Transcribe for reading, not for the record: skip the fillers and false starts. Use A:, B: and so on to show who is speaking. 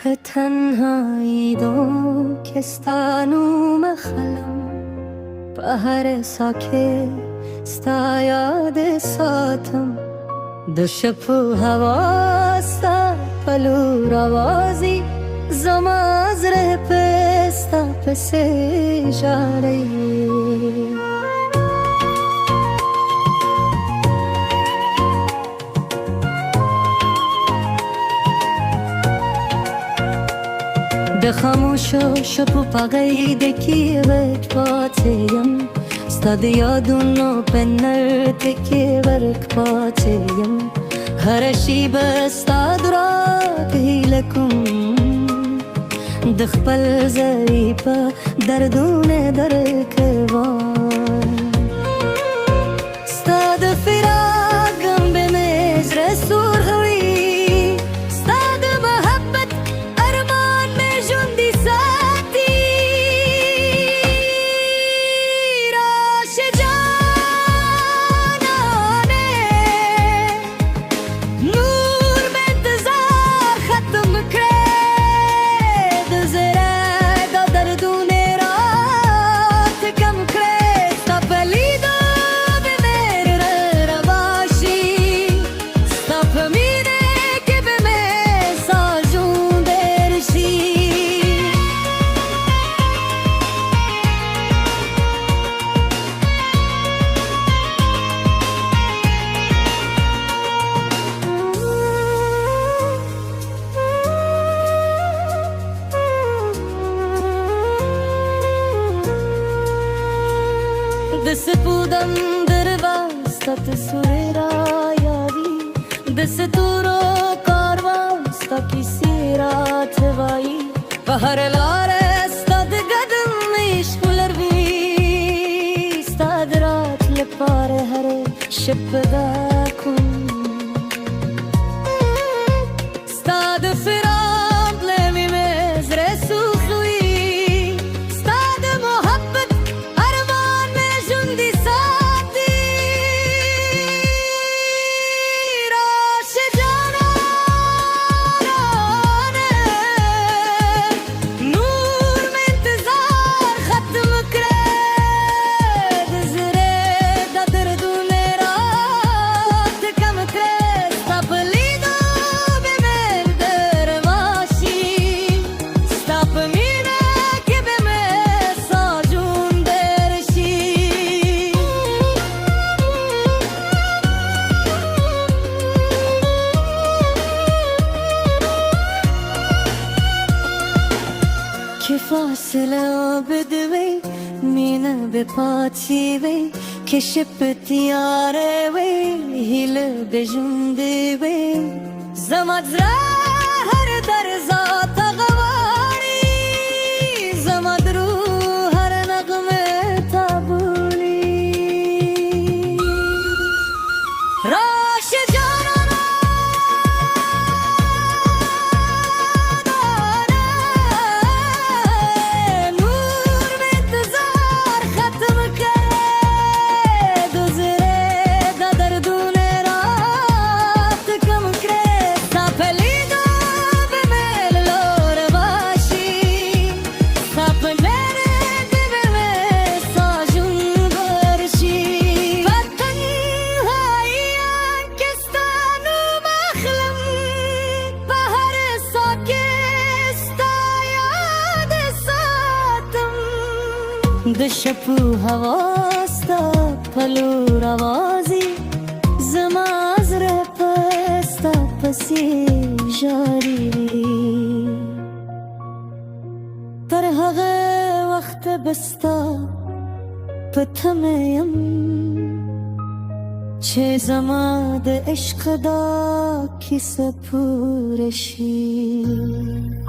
A: تنهایی دو کستانو مخلم بهر ساکه ستا یاد ساتم دو شپو هوا ستا پلو روازی زما از ره پستا پسی جاری د خاموشو شپو په غیږ کې ورک پاتې یم ستا د یادونو په نړۍ کې ورک پاتې یم هره شیبه ستا د راتګ هیله کوم د خپل ځای په دردونه درکوم ستا د فراق غم به مې زړه سوړوي د سپودم درواز ستا تصویر را یادی د ستورو کاروان ستا کیسې راته وایي په هره لاره ستا د قدم عشق ولروي ستا د رات لپاره هره شب پیدا کوم ستا د فراق له مې زړه سوځوي که فاصله بدوی مینه به پاتی وی که شب تیاره وی هیله بجنده وی زمت هر در ذات غواری زمت رو هر نغمه تابولی راش د شپو هوا ستا پلو روازی زما زړه په ستا پسې ژاړي تر هغه وخته به ستا په تمه یم چې زما د عشق دا کیسه پوره شي